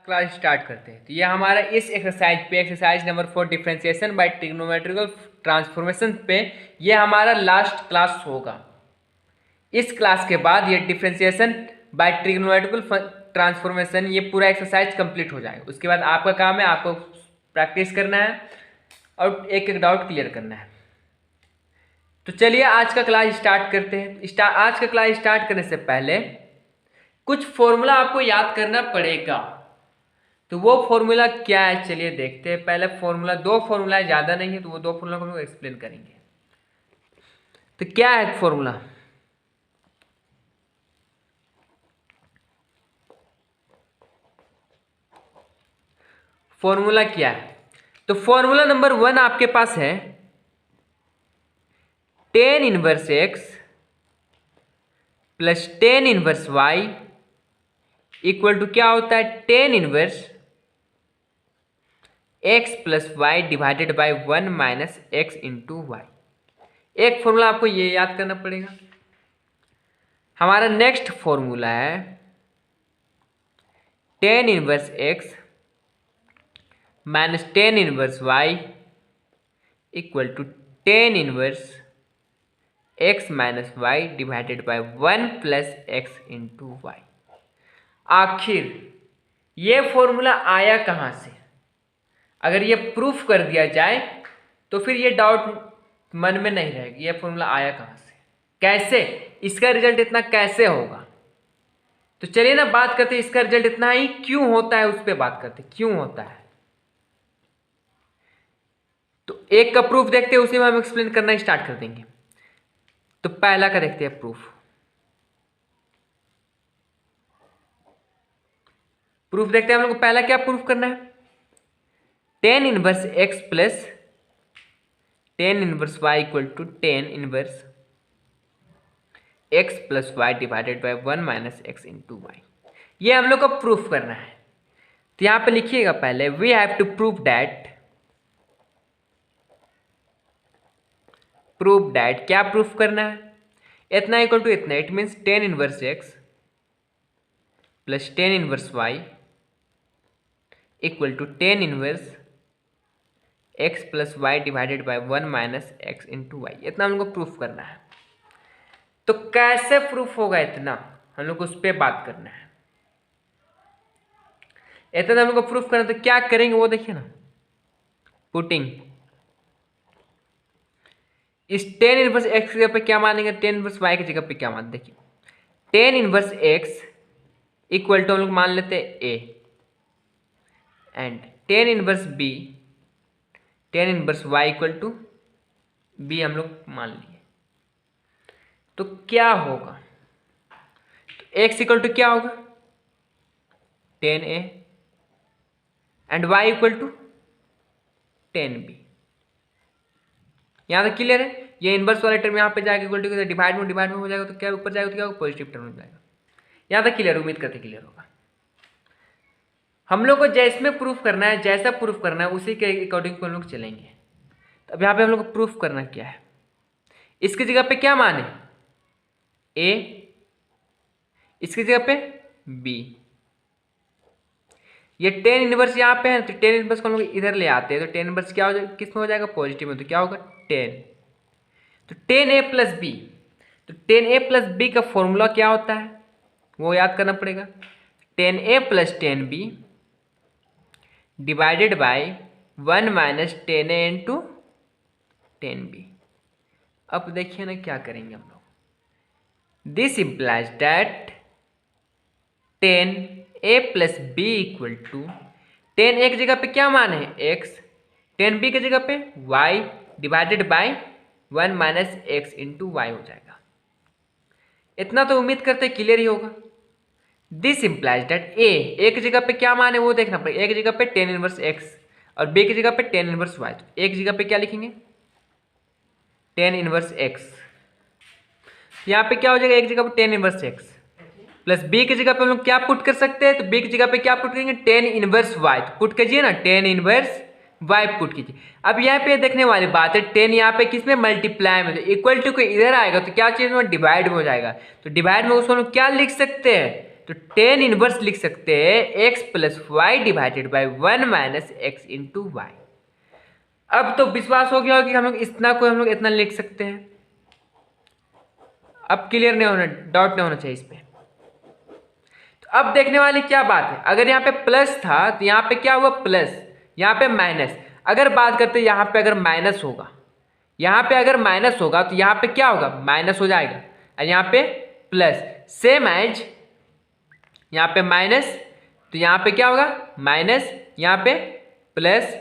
Class start करते हैं। तो ये हमारा इस एक्सरसाइज पे, exercise number 4 differentiation by trigonometrical transformation पे ये हमारा लास्ट क्लास होगा। इस क्लास के बाद ये डिफरेंशिएशन बाय ट्रिग्नोमेट्रिकल ट्रांसफॉर्मेशन ये पूरा एक्सरसाइज कंप्लीट हो जाएगा। उसके बाद आपका काम है, आपको प्रैक्टिस करना है और एक एक डाउट क्लियर करना है। तो चलिए आज का क्लास स्टार्ट करते हैं। आज का क्लास स्टार्ट करने से पहले कुछ फॉर्मूला आपको याद करना पड़ेगा। तो वो फॉर्मूला क्या है चलिए देखते हैं। पहले फॉर्मूला, दो फॉर्मूला है, ज़्यादा नहीं है, तो वो दो फॉर्मूला को एक्सप्लेन करेंगे। तो क्या है फॉर्मूला? फॉर्मूला क्या है? तो फॉर्मूला नंबर 1 आपके पास है tan inverse x plus tan inverse y equal to क्या होता है? tan inverse x plus y divided by 1 minus x into y. एक फॉर्मूला आपको ये याद करना पड़ेगा। हमारा नेक्स्ट फॉर्मूला है tan inverse x minus tan inverse y equal to tan inverse x minus y divided by 1 plus x into y. आखिर ये फॉर्मूला आया कहाँ से? अगर ये प्रूफ कर दिया जाए तो फिर ये डाउट मन में नहीं रहेगी, ये फॉर्मूला आया कहाँ से, कैसे, इसका रिजल्ट इतना कैसे होगा। तो चलिए ना बात करते हैं इसका रिजल्ट इतना ही क्यों होता है, उस पर बात करते हैं क्यों होता है। तो एक का प्रूफ देखते हैं, उसी में हम एक्सप्लेन करना स्टार्ट कर देंगे। तो पहला का देखते हैं प्रूफ देखते हैं हम लोग को। पहला क्या प्रूफ करना है? tan inverse x plus tan inverse y equal to tan inverse x plus y divided by 1 minus x into y. ये हम लोग को प्रूफ करना है। तो यहां पे लिखिएगा पहले we have to prove that क्या प्रूफ करना है? इतना इक्वल टू इतना, it means tan inverse x plus tan inverse y equal to tan inverse x plus y divided by 1 minus x into y. इतना हम लोग को प्रूफ करना है। तो कैसे प्रूफ होगा इतना, हम लोग को उस पर बात करना है। इतना हम लोग को प्रूफ करना, तो क्या करेंगे वो देखिए ना। पुटिंग इस tan इनवर्स x की जगह पे क्या मानेंगे, tan इनवर्स y की जगह पे क्या मान, देखिए tan inverse x equal to हम लोग मान लेते हैं a and tan inverse b, tan inverse y equal to b हम लोग मान लिए। तो क्या होगा? तो x इक्वल टू क्या होगा? tan a and y equal to tan b। यहाँ तक क्लियर है? ये इनवर्स वाला टर्म यहाँ पे जाएगा इक्वल टू डिवाइड में हो जाएगा, तो क्या ऊपर जाएगा, तो क्या पॉजिटिव टर्म में जाएगा। यहाँ तक क्लियर, उम्मीद करते क्लियर होगा। हम लोग को जैसे प्रूफ करना है, जैसा प्रूफ करना है उसी के अकॉर्डिंग हम लोग चलेंगे। तो अब यहाँ पे हम लोग को प्रूफ करना क्या है, इसकी जगह पे क्या माने a, इसकी जगह पे b। ये tan इनवर्स यहाँ पे है, तो tan इनवर्स को हम लोग इधर ले आते हैं। तो tan इनवर्स क्या हो जाएगा, किस में हो जाएगा, पॉजिटिव में। तो क्या होगा, tan। तो tan a प्लस b, तो tan a प्लस b का फॉर्मूला क्या होता है वो याद करना पड़ेगा। tan a plus tan b divided by 1 minus tan a into tan b। अब देखिए ना क्या करेंगे हम लोग। This implies that tan a plus b equal to, tan a की जगह पे क्या मान है x, tan b की जगह पे y divided by 1 minus x into y हो जाएगा। इतना तो उम्मीद करते क्लियर ही होगा। दिस इम्प्लाइज दैट a की जगह पे क्या मान है वो देखना पड़ेगा। a की जगह पे tan इनवर्स x और b की जगह पे tan इनवर्स y। तो a की जगह पे क्या लिखेंगे, tan इनवर्स x। यहाँ पे क्या हो जाएगा, एक जगह पे tan inverse x plus b की जगह पे हम लोग क्या पुट कर सकते हैं, तो b की जगह पे क्या पुट करेंगे, tan इनवर्स y। तो पुट कीजिए ना, tan इनवर्स y पुट कीजिए। अब यहाँ पे देखने वाली बात है, tan यहाँ पे किसमें मल्टीप्लाई में, इक्वल टू को इधर आएगा तो क्या चीज में डिवाइड में हो जाएगा। तो डिवाइड में उसको हम लोग क्या लिख सकते हैं, तो टेन इनवर्स लिख सकते हैं x plus y divided by 1 minus x into y. अब तो विश्वास हो गया हो कि हम लोग इतना को हम लोग इतना लिख सकते हैं। अब क्लियर नहीं होना, डाउट नहीं होना चाहिए इस पे। तो अब देखने वाली क्या बात है, अगर यहाँ पे प्लस था तो यहाँ पे क्या हुआ प्लस, यहाँ पे माइनस। अगर बात करते यहाँ पे अगर माइनस होगा, यहाँ पे अगर माइनस होगा तो यहाँ पे क्या होगा माइनस हो जाएगा, और यहाँ पे प्लस। सेम एज यहाँ पे माइनस तो यहाँ पे क्या होगा माइनस, यहाँ पे प्लस।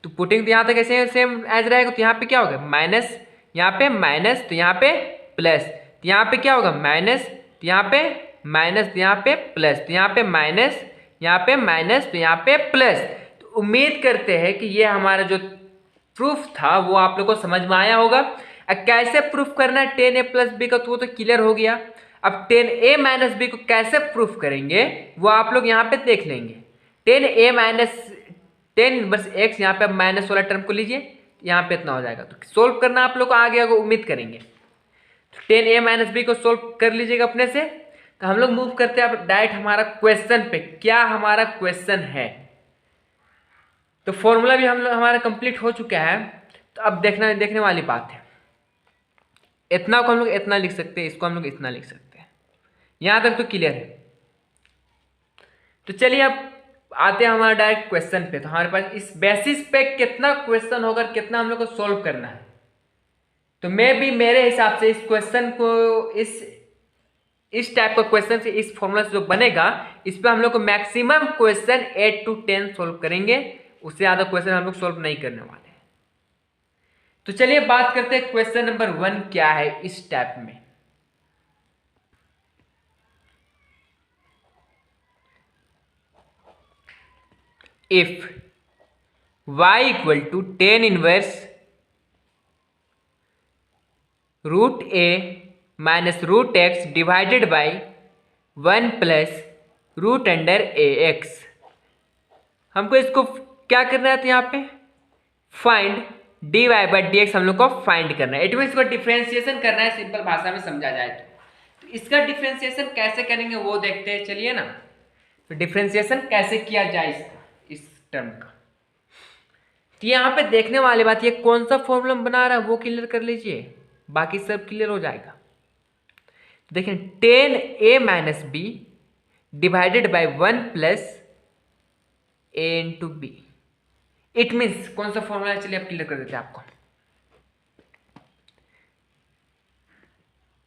तो पुटिंग तो यहाँ तक ऐसे सेम एज रहेगा, तो यहाँ पे क्या होगा माइनस, यहाँ पे माइनस तो यहाँ पे प्लस, तो यहाँ पे क्या होगा माइनस, तो यहाँ पे माइनस तो यहाँ पे प्लस, तो यहाँ पे माइनस, यहाँ पे माइनस तो यहाँ पे प्लस। तो उम्मीद करते हैं कि ये हमारा जो प्रूफ था वो आप लोग को समझ में आया होगा। अब कैसे प्रूफ करना है टेन ए प्लस बी का, तो वो तो क्लियर हो गया। अब टेन ए माइनस बी को कैसे प्रूफ करेंगे वो आप लोग यहाँ पे देख लेंगे। Ten a minus tan inverse x, यहाँ पे माइनस वाला टर्म को लीजिए, यहाँ पे इतना हो जाएगा। तो सोल्व करना आप लोग को आ गया, उम्मीद करेंगे। तो टेन ए माइनस बी को सोल्व कर लीजिएगा अपने से। तो हम लोग मूव करते हैं अब डायरेक्ट हमारा क्वेश्चन पे। क्या हमारा क्वेश्चन है, तो फॉर्मूला भी हम लोग हमारा कंप्लीट हो चुका है। तो अब देखने वाली बात है, इतना को हम लोग इतना लिख सकते हैं, इसको हम लोग इतना लिख सकते हैं। यहां तक तो क्लियर है। तो चलिए अब आते हैं हमारा डायरेक्ट क्वेश्चन पे। तो हमारे पास इस बेसिस पे कितना क्वेश्चन होगा, कितना हम लोग को सोल्व करना है। तो मैं भी मेरे हिसाब से इस क्वेश्चन को इस टाइप का क्वेश्चन से, इस फॉर्मूला से जो बनेगा, इस पे हम लोग को मैक्सिमम क्वेश्चन 8 to 10 सोल्व करेंगे। उससे ज्यादा क्वेश्चन हम लोग सोल्व नहीं करने वाले हैं। तो चलिए बात करते हैं क्वेश्चन नंबर 1 क्या है इस टाइप में। If y equal to tan inverse root a minus root x divided by 1 plus root under a x. हमको इसको क्या करना है, तो यहाँ पे find d y by d x हम लोग को फाइंड करना है। इट मीन इसको डिफ्रेंसिएशन करना है, सिंपल भाषा में समझा जाए तो इसका डिफ्रेंसिएशन कैसे करेंगे वो देखते हैं, चलिए ना। तो डिफ्रेंसिएशन कैसे किया जाए इसका, इस टर्म का। तो यहाँ पे देखने वाली बात, ये कौन सा फॉर्मूला बना रहा है वो क्लियर कर लीजिए, बाकी सब क्लियर हो जाएगा। देखिए tan a minus b divided by 1 plus a into b. It means कौन सा फॉर्मूला है, चलिए अब क्लियर कर देते हैं आपको।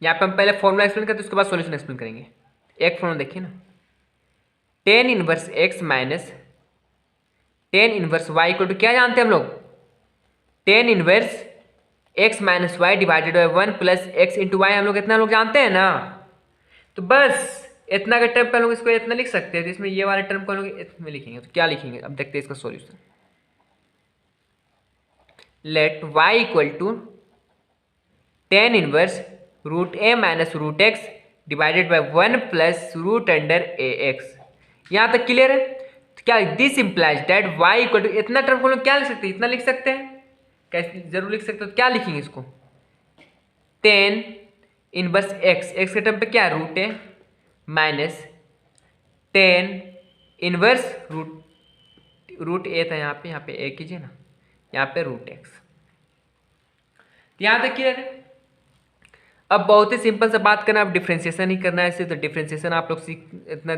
यहाँ पे हम पहले फॉर्मूला एक्सप्लेन करते हैं, उसके बाद सॉल्यूशन एक्सप्लेन करेंगे। एक फॉर्मूला देखिए ना, tan inverse x minus tan inverse y equal to क्या जानते हैं हम लोग, tan inverse x minus y divided by 1 plus x into y. हम लोग इतना लोग जानते हैं ना। तो बस इतना का टर्म पे हम लोग इसको इतना लिख सकते हैं। तो इसमें ये वाले टर्म को हम लोग इसमें लिखेंगे। तो क्या लिखेंगे, अब देखते हैं इसका solution. Let y equal to tan inverse root a minus root x divided by 1 plus root under a x. यहाँ तक क्लियर है। तो क्या this implies that y equal to, इतना टर्म को हम लोग क्या लिख सकते हैं, इतना लिख सकते हैं, कैसे जरूर लिख सकते हो। तो क्या लिखेंगे इसको, टेन इनवर्स एक्स, एक्स के टर्म पे क्या है root a minus tan inverse root ए था, यहाँ पे ए कीजिए ना, यहाँ पे रूट एक्स। यहाँ तक क्लियर है। अब बहुत ही सिंपल से बात करना, अब डिफ्रेंसिएशन ही करना है इसे। तो डिफ्रेंसिएशन आप लोग सीख इतना,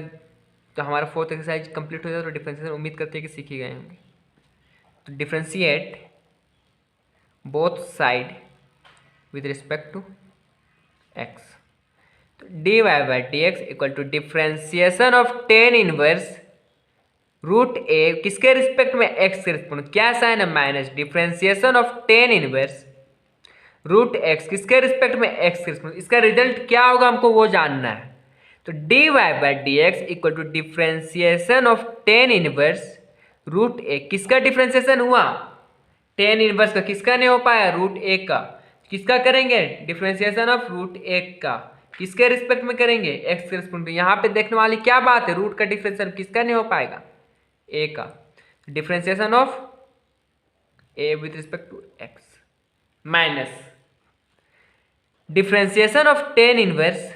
तो हमारा फोर्थ एक्सरसाइज कंप्लीट हो जाए तो डिफ्रेंसिएशन उम्मीद करते हैं कि सीख ही गए होंगे। तो differentiate both side with respect to x. तो d y by d x equal to differentiation of tan inverse root a किसके रिस्पेक्ट में, एक्स के रिस्पेक्ट में। क्या साइन है minus, differentiation of tan inverse root x किसके respect में, x के रिस्पेक्ट में। इसका रिजल्ट क्या होगा हमको वो जानना है। तो d y by d x equal to differentiation of tan inverse root a, किसका डिफ्रेंसिएशन हुआ, टेन इनवर्स का, किसका नहीं हो पाया, रूट ए का। किसका करेंगे, डिफ्रेंसिएशन ऑफ रूट ए का, किसके रिस्पेक्ट में करेंगे, एक्स के रिस्पेक्ट में। यहाँ पे देखने वाली क्या बात है, रूट का डिफ्रेंसिएशन किसका नहीं हो पाएगा, ए का। Differentiation of a with respect to x minus differentiation of tan inverse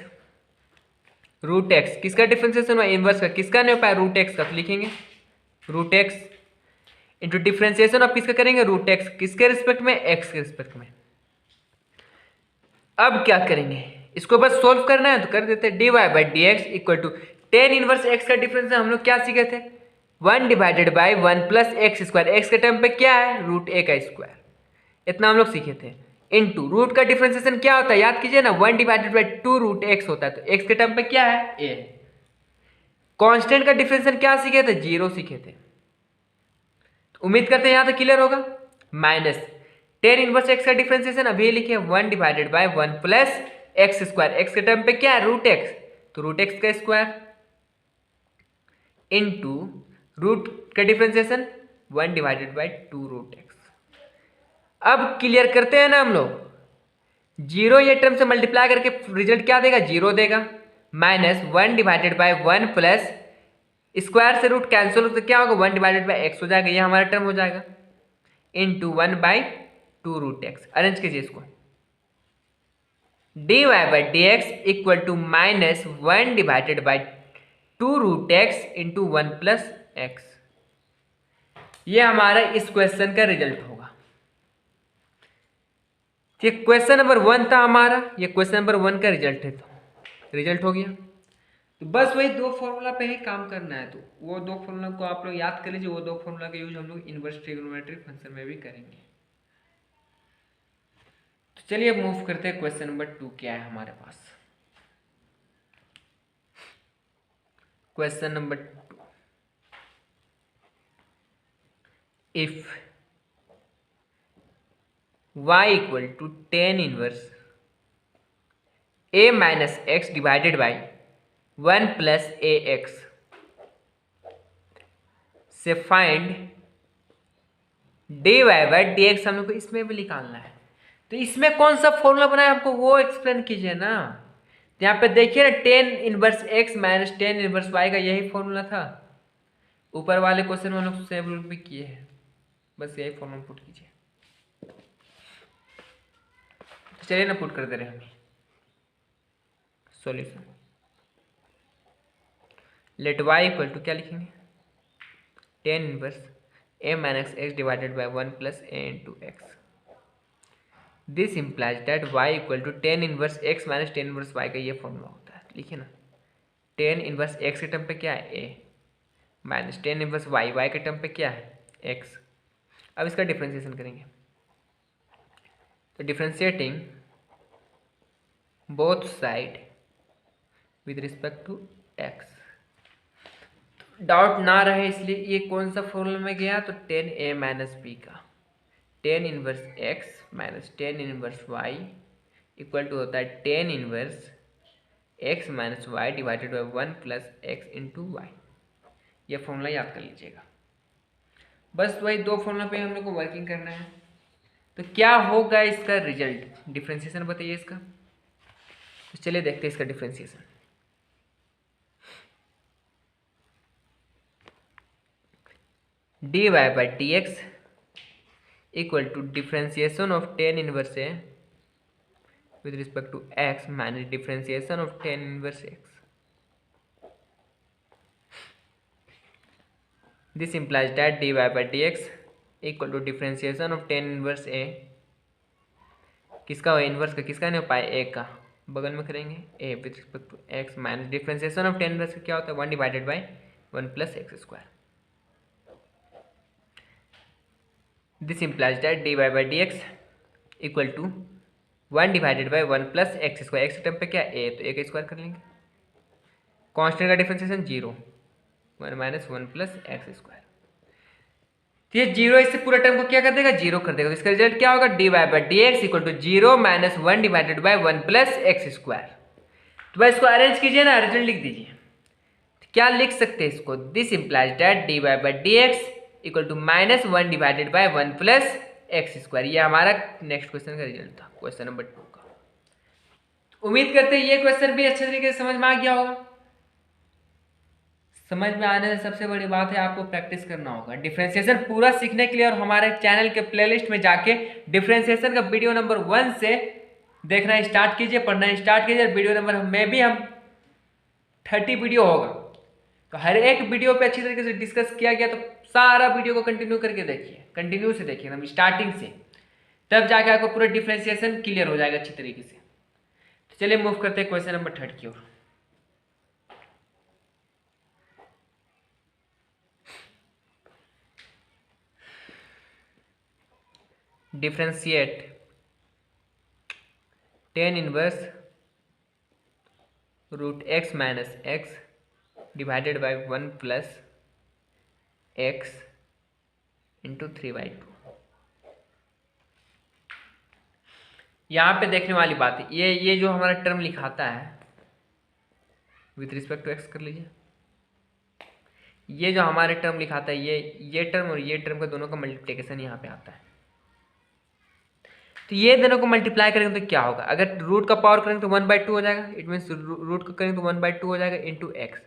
root x किसका डिफ्रेंसिएशन हुआ, इनवर्स का। किसका नहीं हो पाया, रूट एक्स का, तो लिखेंगे root x into differentiation of किसका करेंगे, रूट एक्स, किसके रिस्पेक्ट में, एक्स के रिस्पेक्ट में। अब क्या करेंगे, इसको बस सोल्व करना है तो कर देते हैं। D y by d x equal to tan inverse x का डिफरेंस हम लोग क्या सीखे थे, 1 divided by 1 plus x square, x के टर्म पे क्या है, रूट ए का स्क्वायर, इतना हम लोग सीखे थे। इनटू रूट का डिफरेंशिएशन क्या होता है, याद कीजिए ना, 1 डिवाइडेड बाई 2 रूट एक्स होता है, तो एक्स के टर्म पे क्या है, ए। कांस्टेंट का डिफरेंशिएशन क्या सीखे थे, 0 सीखे थे। तो उम्मीद करते हैं यहां तक क्लियर होगा। माइनस टेन इनवर्स एक्स का डिफरेंशिएशन अभी लिखे 1 divided by 1 plus x square, x के टर्म पे क्या है, रूट एक्स, तो रूट एक्स का स्क्वायर इनटू रूट का differentiation 1 divided by 2 root x. अब क्लियर करते हैं ना हम लोग, 0 ये टर्म से मल्टीप्लाई करके रिजल्ट क्या देगा, 0 देगा, minus 1 divided by 1 plus square से रूट कैंसिल तो क्या होगा, 1 डिवाइडेड बाई एक्स हो जाएगा, ये हमारा टर्म हो जाएगा, into 1 by 2 root x. Arrange कीजिए इसको, d y by d x equal to minus 1 divided by 2 root x into 1 plus x. ये हमारा इस क्वेश्चन का रिजल्ट होगा। ये क्वेश्चन नंबर 1 था हमारा, ये क्वेश्चन नंबर 1 का रिजल्ट है, तो रिजल्ट हो गया। तो बस वही दो फॉर्मूला पे ही काम करना है, तो वो दो फॉर्मूला को आप लोग याद कर लीजिए, वो दो फॉर्मूला का यूज हम लोग इनवर्स ट्रिग्नोमेट्रिक फंक्शन में भी करेंगे। तो चलिए अब मूव करते हैं, क्वेश्चन नंबर 2 क्या है हमारे पास। Question number 2, if y equal to tan inverse a minus x divided by 1 plus a x से find d y by d x. हम लोग को इसमें भी निकालना है, तो इसमें कौन सा फॉर्मूला बनाया हमको वो एक्सप्लेन कीजिए ना। तो यहाँ पे देखिए ना, tan inverse x minus tan inverse y का यही फॉर्मूला था, ऊपर वाले क्वेश्चन में हम लोग सेम भी किए हैं, बस यही फॉर्मूला पुट कीजिए। तो चलिए ना पुट कर दे रहे हैं हम solution. Let y equal to क्या लिखेंगे, tan inverse a minus x divided by 1 plus a into x. This implies that y equal to tan inverse x minus tan inverse y का ये फॉर्मूला होता है, लिखिए ना, टेन इनवर्स एक्स के term पे क्या है, a minus tan inverse y, y के टर्म पे क्या है, x। अब इसका डिफ्रेंसिएशन करेंगे, तो differentiating both side with respect to x। Doubt ना रहे इसलिए ये कौन सा फॉर्मूला में गया, तो टेन ए माइनस बी का, tan inverse x minus tan inverse y equal to होता है tan inverse x minus y divided by 1 plus x into y. यह फॉर्मूला याद कर लीजिएगा। बस वही दो फॉर्मूला पे हम लोग को वर्किंग करना है। तो क्या होगा इसका रिजल्ट, डिफ्रेंसिएशन बताइए इसका। तो चलिए देखते हैं इसका differentiation. D y by d x equal to differentiation of tan inverse a with respect to x minus differentiation of tan inverse x. This implies that dy by dx equal to differentiation of tan inverse a, किसका हो, inverse का, किसका नहीं हो पाए, a का, बगल में करेंगे a with respect to x minus differentiation of tan inverse क्या होता है, 1 divided by 1 plus x square. This implies that dy by dx equal to 1 divided by 1 plus x square, x term पे क्या ए, तो ए का स्क्वायर कर लेंगे, constant का differentiation 0, 1 minus 1 plus x square. तो ये 0 इससे पूरा टर्म को क्या कर देगा, 0 कर देगा। तो इसका रिजल्ट क्या होगा, d y by d x equal to 0 minus 1 divided by 1 plus x square. तो भाई इसको अरेंज कीजिए ना, रिजल्ट लिख दीजिए। तो क्या लिख सकते हैं इसको, this implies that d y by d x equal to minus 1 divided by 1 plus x square. ये हमारा नेक्स्ट क्वेश्चन का रिजल्ट था, क्वेश्चन नंबर 2 का। उम्मीद करते हैं ये क्वेश्चन भी अच्छे तरीके से समझ में आ गया होगा। समझ में आने से सबसे बड़ी बात है आपको प्रैक्टिस करना होगा। डिफरेंशिएशन पूरा सीखने के लिए और हमारे चैनल के प्लेलिस्ट में जाके डिफरेंशिएशन का वीडियो नंबर 1 से देखना स्टार्ट कीजिए, पढ़ना स्टार्ट कीजिए। वीडियो नंबर में भी हम 30 वीडियो होगा, तो हर एक वीडियो पे अच्छी तरीके से डिस्कस किया गया, तो सारा वीडियो को कंटिन्यू करके देखिए, कंटिन्यू से देखिए एकदम स्टार्टिंग से, तब जाके आपको पूरा डिफ्रेंसिएशन क्लियर हो जाएगा अच्छी तरीके से। तो चलिए मूव करते हैं क्वेश्चन नंबर 3 की ओर। Differentiate tan inverse root x minus x divided by 1 plus x into 3/2। यहाँ पे देखने वाली बात है, ये जो हमारा टर्म लिखाता है विथ रिस्पेक्ट टू एक्स कर लीजिए, ये जो हमारे टर्म लिखाता है, ये टर्म और ये टर्म का दोनों का मल्टीप्लिकेशन यहाँ पे आता है। तो ये दोनों को मल्टीप्लाई करेंगे तो क्या होगा, अगर रूट का पावर करेंगे तो 1/2 हो जाएगा, इट मीन्स रूट का करेंगे तो 1/2 हो जाएगा इंटू एक्स।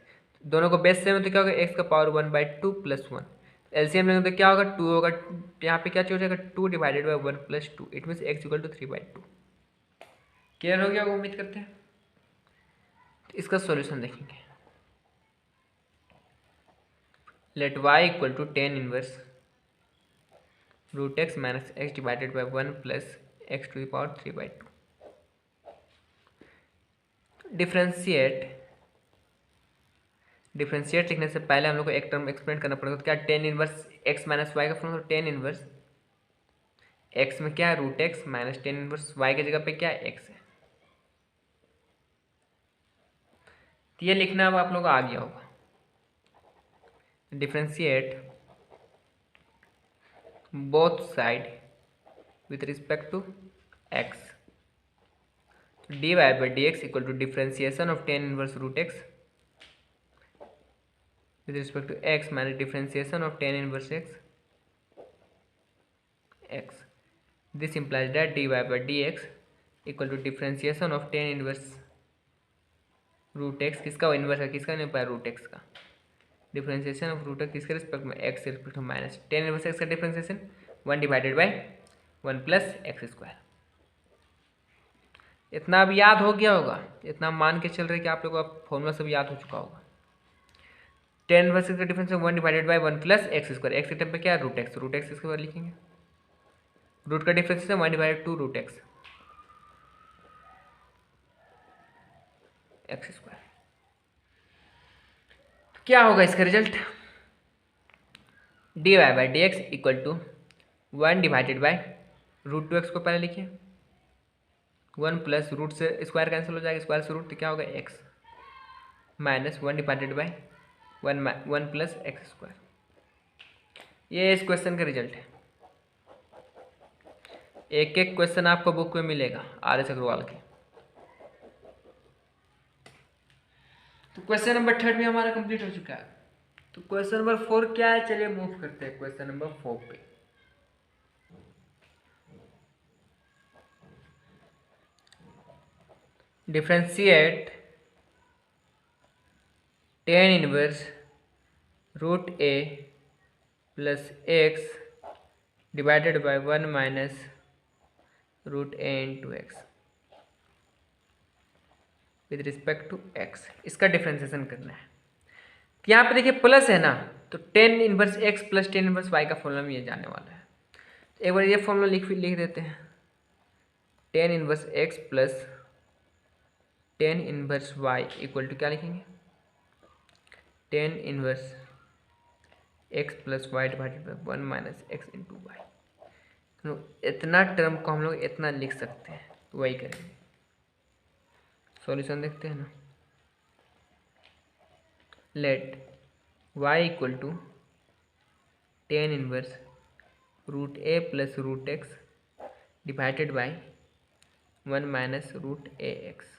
दोनों को बेस सेम है तो क्या होगा, एक्स का पावर 1/2 प्लस 1। एलसीएम लेंगे तो क्या होगा, 2 होगा, यहाँ पे क्या हो जाएगा 2 divided by 1 plus 2, it means x equal to 3/2। Clear हो गया, उम्मीद करते हैं। तो इसका सॉल्यूशन देखेंगे, let y equal to tan inverse root x minus x divided by 1 plus x to the power 3/2। Differentiate लिखने से पहले हम लोग को एक टर्म एक्सप्लेन करना पड़ेगा। तो क्या tan inverse x minus y का फॉर्मूला, tan इनवर्स एक्स में क्या है root x minus tan inverse y की जगह पे क्या है एक्स है। तो ये लिखना अब आप लोग को आ गया होगा। Differentiate both side with respect to x, dy by dx equal to differentiation of tan inverse root x with respect to x minus differentiation of tan inverse x. This implies that dy by dx equal to differentiation of tan inverse root x, किसका inverse है, किसका नहीं पाया root x का, differentiation of root x किसके respect में, x के respect में, माइनस tan इनवर्स एक्स का differentiation 1 divided by 1 plus x square. इतना अब याद हो गया होगा, इतना मान के चल रहे कि आप लोगों को फॉर्मूला सब याद हो चुका होगा। tan इनवर्स का difference 1 divided by 1 plus x square, x के टाइम पे क्या है रूट एक्स इसके बाद लिखेंगे, रूट का डिफरेंस है 1 डिवाइडेड 2 रूट एक्स स्क्वायर। क्या होगा इसका result, d y by d x equal to 1 divided by root 2x को पहले लिखिए, 1 प्लस रूट से स्क्वायर कैंसिल हो जाएगा, स्क्वायर से रूट तो क्या होगा x minus 1 divided by 1 plus x square. ये इस क्वेश्चन का रिजल्ट है। एक एक क्वेश्चन आपको बुक में मिलेगा RS अग्रवाल के। तो क्वेश्चन नंबर 3 भी हमारा कंप्लीट हो चुका है। तो क्वेश्चन नंबर 4 क्या है, चलिए मूव करते हैं क्वेश्चन नंबर 4 पे। Differentiate tan inverse root a plus x divided by 1 minus root a into x with respect to x, इसका डिफ्रेंसिएशन करना है। तो यहाँ पे देखिए प्लस है ना, तो tan inverse x plus tan inverse y का फॉर्मूला में ये जाने वाला है। तो एक बार ये फॉर्मूला लिख देते हैं, tan inverse x plus tan inverse y equal to क्या लिखेंगे, tan inverse x plus y divided by 1 minus x into y. तो इतना टर्म को हम लोग इतना लिख सकते हैं, तो वही करेंगे। सॉल्यूशन देखते हैं ना, let y equal to tan inverse root a plus root x divided by 1 minus root a x.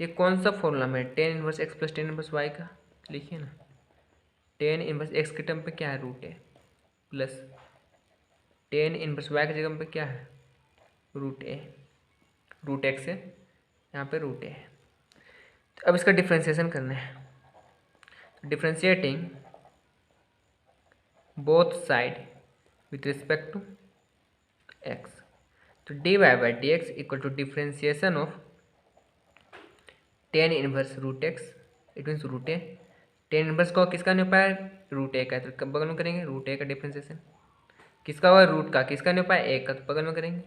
ये कौन सा फॉर्मूला में tan inverse x plus tan inverse y का, लिखिए ना, tan इनवर्स एक्स के टर्म पे क्या है root a plus tan inverse y की जगह पे क्या है रूट ए, रूट एक्स है यहाँ पे रूट ए है। तो अब इसका डिफ्रेंसिएशन करना है, differentiating both side with respect to x, तो d y by d x equal to differentiation of tan inverse root x, it means root a. Tan inverse को किसका नहीं पाया, रूट ए का, तो बगल में करेंगे रूट ए का डिफ्रेंसिएशन। किसका हुआ, रूट का, किसका नहीं पाया, ए का, तो बगल में करेंगे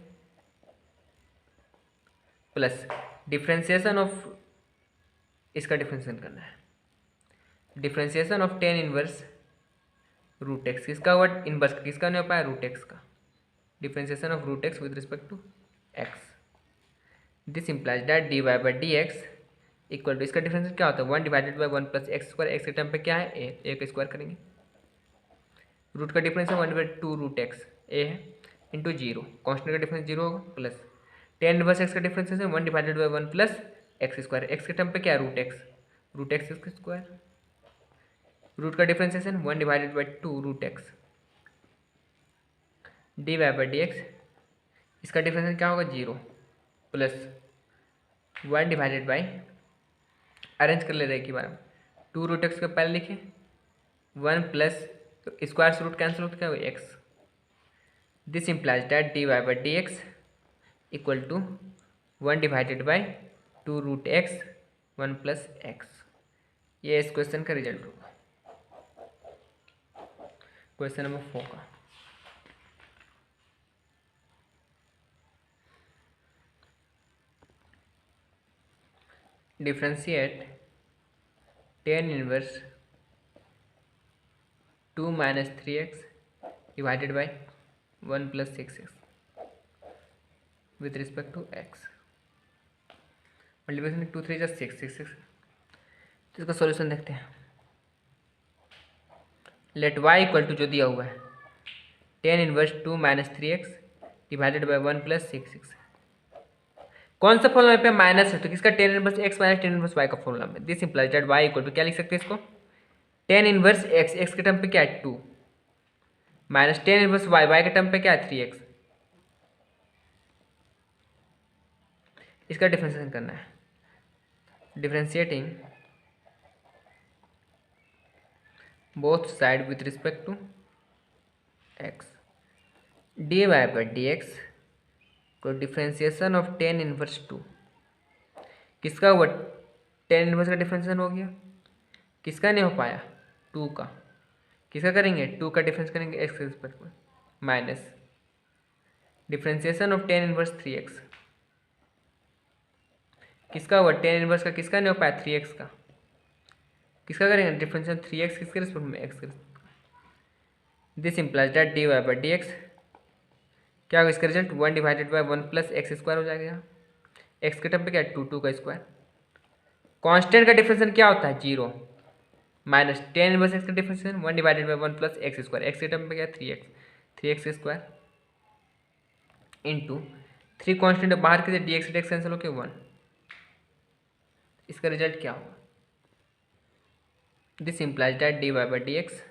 प्लस डिफ्रेंसिएशन ऑफ, इसका डिफ्रेंसिएशन करना है, differentiation of tan inverse root x, किसका हुआ, इनवर्स का, किसका नहीं हो पाया, रूट एक्स का, differentiation of root x with respect to x. This implies that d y by d x equal to, इसका डिफरेंस क्या होता है, 1 divided by 1 plus x square, x के टर्म पे क्या है, ए का स्क्वायर करेंगे, रूट का डिफरेंस है 1/2 रूट एक्स, ए है, इंटू जीरो, कॉन्स्टेंट का डिफरेंस जीरो होगा, प्लस टेन इनवर्स एक्स का डिफरेंस है 1 divided by 1 plus x square, x के टर्म पे क्या है, रूट एक्स इसका स्क्वायर, रूट का डिफरेंस है 1 divided by 2 root x, d y by d x, इसका डिफरेंस क्या होगा, zero, plus 1 divided by, arrange कर ले रहे हैं कि बार 2 रूट एक्स के पहले लिखे, 1 प्लस, तो स्क्वायर से रूट कैंसिल होता है x. This implies that d y by d x equal to 1 divided by 2 root x 1 plus x. ये इस क्वेश्चन का रिजल्ट होगा, क्वेश्चन नंबर 4 का। Differentiate tan inverse 2 minus 3x divided by 1 plus 6x with respect to x, multiplication 2 3 6 6 6। तो इसका solution देखते हैं। Late y equal to जो दिया हुआ है tan inverse 2 minus 3x divided by 1 plus 6x, कौन सा फॉर्मूला पे माइनस है, तो किसका, tan inverse x minus tan inverse y का फॉर्मूला में। This implies that y equal to क्या लिख सकते हैं इसको, टेन इनवर्स x, x के टर्म पे क्या है 2 minus tan inverse y, y के टर्म पे क्या है 3x, इसका डिफरेंशिएशन करना है, differentiating both side with respect to x, d y by d x को डिफरेंशिएशन ऑफ टेन इनवर्स 2, किसका हुआ, टेन इनवर्स का डिफरेंशिएशन हो गया, किसका नहीं हो पाया, 2 का, किसका करेंगे, 2 का डिफरेंस करेंगे एक्स के रिस्पेक्ट में, minus differentiation of tan inverse 3x, किसका हुआ, टेन इनवर्स का, किसका नहीं हो पाया, 3x का, किसका करेंगे डिफरेंशिएशन 3x किसके रिस्पेक्ट में, x के रिस्पेक्ट में। This implies that d y by d x क्या होगा, इसका result 1 divided by 1 plus x square हो जाएगा, एक्स के टर्म पे क्या है 2 का स्क्वायर, कांस्टेंट का डिफरेंशिएशन क्या होता है, zero, minus tan inverse x का differentiation 1 divided by 1 plus x square, x के टर्म पे क्या है 3x स्क्वायर इंटू 3 कॉन्स्टेंट बाहर के डी एक्स कैंसिल होकर 1, इसका रिजल्ट क्या होगा, this implies that d y by d x,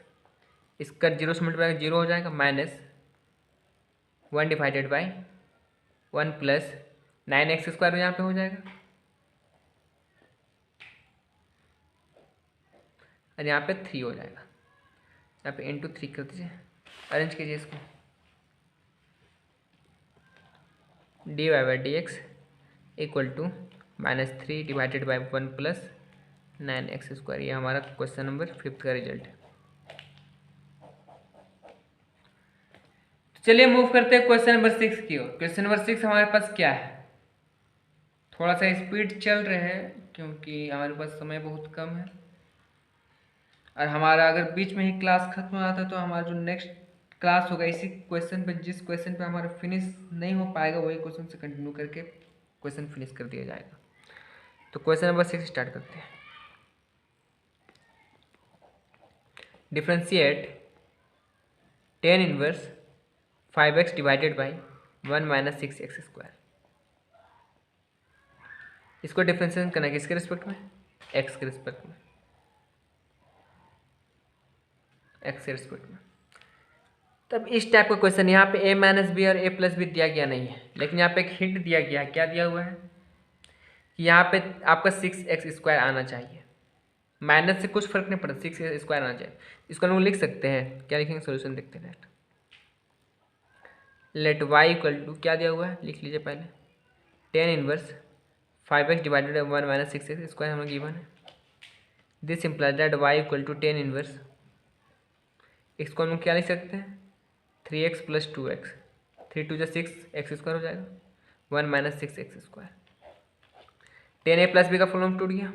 इसका जीरो से मल्टीप्लाई जीरो हो जाएगा, minus 1 divided by 1 plus 9x square यहाँ पे हो जाएगा, और यहाँ पे 3 हो जाएगा, यहाँ पे इंटू 3 कर दीजिए, अरेंज कीजिए इसको, d y by d x equal to -3 divided by 1 plus 9x square. ये हमारा क्वेश्चन नंबर 5 का रिजल्ट है। तो चलिए मूव करते हैं क्वेश्चन नंबर 6 की ओर। क्वेश्चन नंबर 6 हमारे पास क्या है, थोड़ा सा स्पीड चल रहे हैं क्योंकि हमारे पास समय बहुत कम है, और हमारा अगर बीच में ही क्लास खत्म हो जाता है तो हमारा जो नेक्स्ट क्लास होगा इसी क्वेश्चन पे, जिस क्वेश्चन पे हमारा फिनिश नहीं हो पाएगा वही क्वेश्चन से कंटिन्यू करके क्वेश्चन फिनिश कर दिया जाएगा। तो क्वेश्चन नंबर 6 स्टार्ट करते हैं। Differentiate ten inverse 5x divided by 1 minus 6x square, इसको डिफरेंशिएशन करना है किसके रिस्पेक्ट में, x के रिस्पेक्ट में, x के रिस्पेक्ट में। तब इस टाइप का क्वेश्चन यहाँ पे a माइनस बी और a प्लस बी दिया गया नहीं है, लेकिन यहाँ पे एक हिंट दिया गया है। क्या दिया हुआ है कि यहाँ पे आपका 6x स्क्वायर आना चाहिए, माइनस से कुछ फर्क नहीं पड़ता, 6x स्क्वायर आना चाहिए। इसको हम लोग लिख सकते हैं, क्या लिखेंगे, सोल्यूशन देखते हैं। लेट y इक्वल टू क्या दिया हुआ है, लिख लीजिए पहले, tan inverse 5x divided by 1 minus 6x square हमें गिवन है। This implies that y equal to 10 inverse, इसको हम क्या लिख सकते हैं 3x plus 2x, 3 2 6 x square हो जाएगा, 1 minus 6 x square. 10a plus b का फुल फॉर्म टूट गया,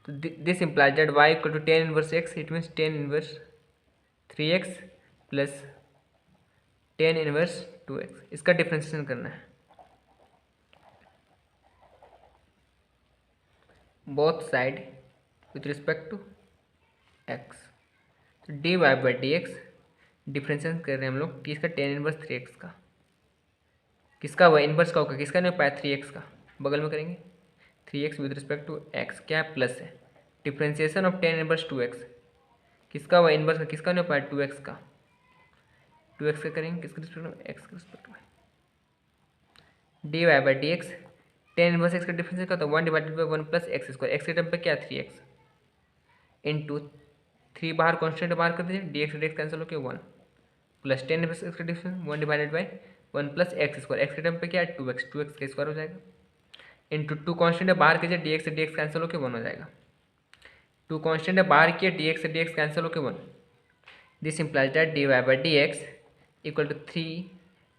तो this implies that y equal to 10 inverse x, it means 10 inverse 3x plus 10 inverse 2x। इसका डिफ्रेंशिएशन करना है both side with respect to x। तो d y by d x differentiation कर रहे हैं हम लोग कि इसका 10 इनवर्स 3x का, किसका हुआ इनवर्स का होगा, किसका नहीं हो पाया 3x का, बगल में करेंगे 3x with respect to x, क्या प्लस है डिफ्रेंशिएशन ऑफ 10 इनवर्स 2x, किसका हुआ इनवर्स का, किसका नहीं हो पाया 2x का, 2x का करेंगे किसके रिस्पेक्ट में x के रिस्पेक्ट में। D y by d x 10 inverse x का डिफरेंस क्या होता है 1 divided by 1 plus x square, x के टर्म पे क्या 3x इंटू 3 बाहर कॉन्स्टेंट बाहर कर दीजिए, डी एक्स कैंसिल होकर 1 प्लस 10 इनवर्स x का difference 1 divided by 1 plus x square, x के टर्म पे क्या है 2x का स्क्वायर हो जाएगा, इंटू 2 कॉन्स्टेंट है बाहर कीजिए, डी एक्स कैंसिल होकर 1 हो जाएगा, 2 कॉन्स्टेंट है बाहर किया, डी एक्स कैंसिल होकर 1। This implies that d y by d x equal to 3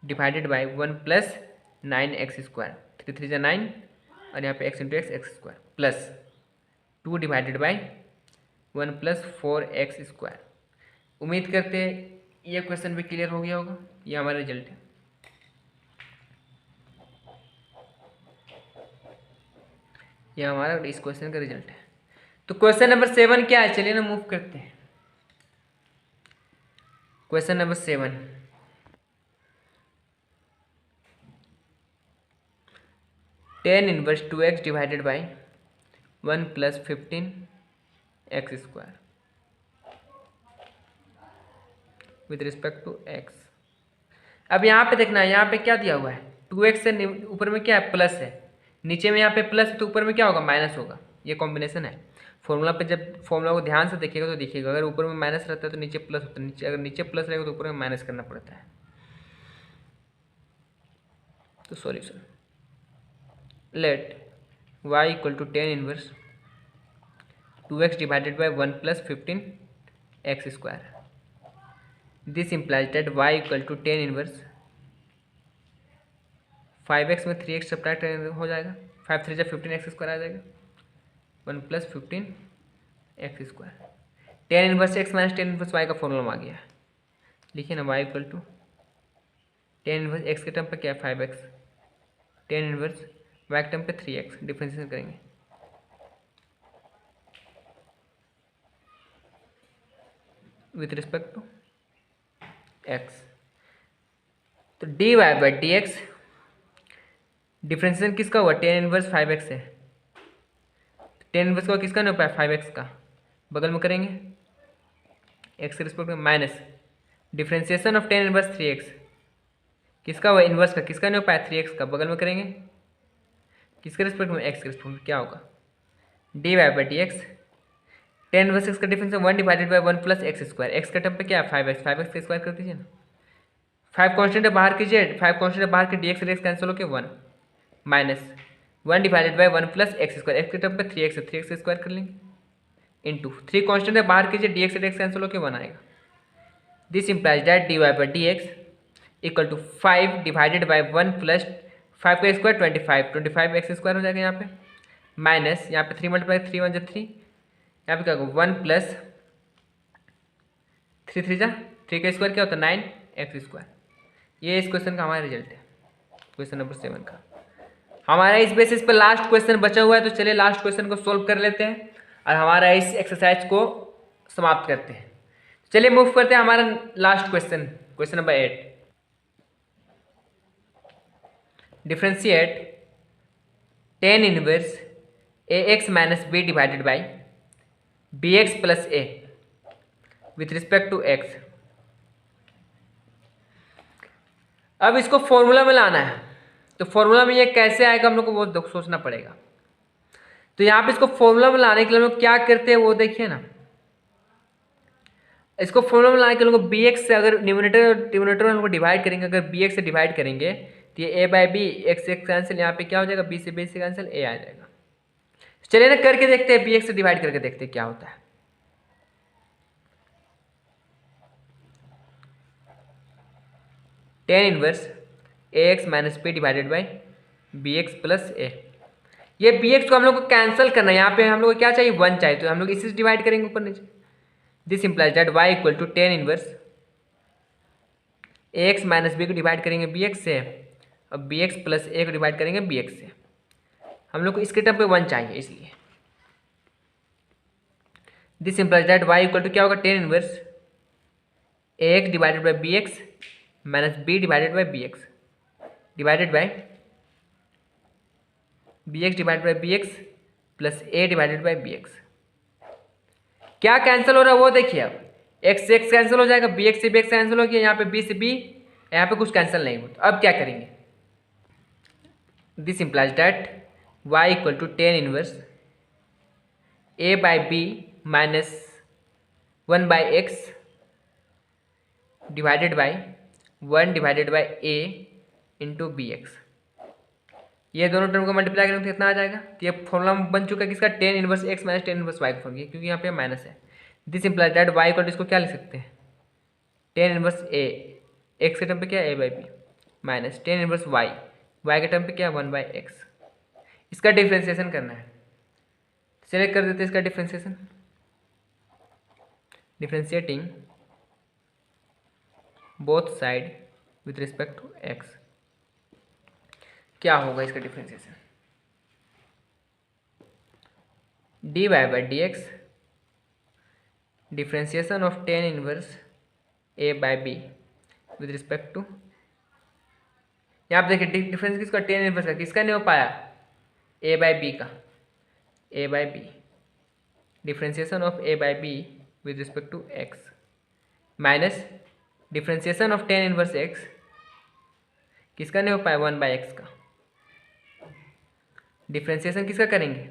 divided by 1 plus 9x square, 3 3 9 और यहाँ पे x into x square plus 2 divided by 1 plus 4x square. उम्मीद करते हैं ये क्वेश्चन भी क्लियर हो गया होगा। ये हमारा रिजल्ट है, ये हमारा इस क्वेश्चन का रिजल्ट है। तो क्वेश्चन नंबर 7 क्या है, चलिए ना मूव करते हैं। Question number 7, tan inverse 2x divided by 1 plus 15x square with respect to x। अब यहाँ पे देखना है, यहाँ पे क्या दिया हुआ है 2x से ऊपर में क्या है प्लस है, नीचे में यहाँ पे प्लस है तो ऊपर में क्या होगा माइनस होगा, ये कॉम्बिनेशन है। फॉर्मूला पे जब फॉर्मूला को ध्यान से देखिएगा तो देखिएगा अगर ऊपर में माइनस रहता है तो नीचे प्लस होता है, नीचे अगर नीचे प्लस रहेगा तो ऊपर में माइनस करना पड़ता है। तो solution let y equal to 10 inverse 2x divided by 1 plus 15x square. This implies that y equal to 10 inverse 5x में 3x सब्ट्रैक्ट हो जाएगा, 5 3 15x स्क्वायर आ जाएगा, 1 plus 15x square. 10 inverse x minus 10 inverse y का formula आ गया, लिखिए ना y equal to 10 inverse x के टर्म पे क्या है 5x, 10 इनवर्स y के टर्म पे 3x, डिफरेंशिएशन करेंगे विथ रिस्पेक्ट टू x। तो d y by d x differentiation किसका हुआ 10 इनवर्स 5x है, 10 इनवर्स का किसका नहीं हो पाया 5x का, बगल में करेंगे x के रिस्पेक्ट में minus differentiation of 10 inverse 3x, किसका हुआ इनवर्स का, किसका नहीं हो पाया 3x का, बगल में करेंगे किसके रिस्पेक्ट में x के रिस्पेक्ट में, क्या होगा d y by d x 10 inverse x का difference 1 divided by 1 plus x square, x का टर्म पे क्या है 5x, 5x का स्क्वायर कर दीजिए ना, 5 कॉन्स्टेंट है बाहर कीजिए, 5 कॉन्स्टेंट है बाहर के dx dx कैंसिल होकर 1 minus 1 divided by 1 plus x square, x के टर्म पे 3x है 3x स्क्वायर कर लेंगे इंटू 3 कॉन्स्टेंट है बाहर कीजिए, dx dx कैंसिल होकर 1 आएगा। This implies that d y by d x equal to 5 divided by 1 plus 5 का स्क्वायर 25 एक्स स्क्वायर हो जाएगा यहाँ पे, माइनस यहाँ पे 3 मल्टीप्लाई 3 1 3, यहाँ पे क्या होगा 1 प्लस 3 3 3 का स्क्वायर क्या होता है 9x स्क्वायर। ये इस क्वेश्चन का हमारा रिजल्ट है, क्वेश्चन नंबर 7 का। हमारा इस बेसिस पे लास्ट क्वेश्चन बचा हुआ है, तो चलिए लास्ट क्वेश्चन को सोल्व कर लेते हैं और हमारा इस एक्सरसाइज को समाप्त करते हैं। चलिए मूव करते हैं हमारा last question, question number 8। Differentiate 10 inverse ax minus b divided by bx plus a with respect to x। अब इसको फॉर्मूला में लाना है, तो फॉर्मूला में ये कैसे आएगा हम लोग को बहुत सोचना पड़ेगा। तो यहाँ पे इसको फॉर्मूला में लाने के लिए हम लोग क्या करते हैं वो देखिए ना, इसको फॉर्मूला में लाने के लिए बी एक्स से अगर न्यूमरेटर और डिनोमिनेटर हम लोग डिवाइड करेंगे, अगर bx से डिवाइड करेंगे तो ये a by b, x x cancel, यहाँ पे क्या हो जाएगा, बी से बी से कैंसिल, ए आ जाएगा। चलिए ना करके देखते हैं, बी एक्स से डिवाइड करके देखते हैं क्या होता है। Tan inverse a x minus b divided by b x plus a. ये बी एक्स को हम लोग को कैंसिल करना है, यहाँ पे हम लोग को क्या चाहिए, 1 चाहिए, तो हम लोग इसी से डिवाइड करेंगे ऊपर नीचे। This implies that y equal to tan inverse a x minus b को डिवाइड करेंगे बी एक्स से, और बी एक्स प्लस ए को डिवाइड करेंगे बी एक्स से। हम लोग को इसके टर्म पे 1 चाहिए, इसलिए this implies that y equal to क्या होगा, tan inverse a x divided by b x minus b divided by b x divided by b x divided by b x plus a divided by b x. क्या cancel हो रहा है वो देखिए, अब x से एक्स कैंसिल हो जाएगा, बी एक्स से बी एक्स कैंसिल हो गया, यहाँ पे बी से बी, यहाँ पे कुछ कैंसिल नहीं हुआ। तो अब क्या करेंगे, this implies that y equal to tan inverse a by b minus 1 by x divided by 1 divided by a into b x. ये दोनों टर्म को मल्टीप्लाई करेंगे तो कितना आ जाएगा, तो ये फॉर्मूला बन चुका है किसका, tan inverse x minus tan inverse y का फॉर्मूला, क्योंकि यहाँ पे माइनस है। This implies that y equal to, इसको क्या लिख सकते हैं, टेन इनवर्स ए, एक्स के टर्म पे क्या है a by b, minus tan inverse y, y के टर्म पे क्या है 1 बाई एक्स। इसका डिफ्रेंसिएशन करना है, सेलेक्ट कर देते हैं इसका differentiation, differentiating both side with respect to x. क्या होगा इसका differentiation, d y by d x differentiation of tan inverse a by b with respect to, यहाँ पे देखिए डिफरेंस किसका, टेन इनवर्स का, किसका नहीं हो पाया, ए बाई बी का, a by b differentiation of a by b with respect to x minus differentiation of tan inverse x, किसका नहीं हो पाया 1 बाई एक्स का। डिफ्रेंसिएशन किसका करेंगे,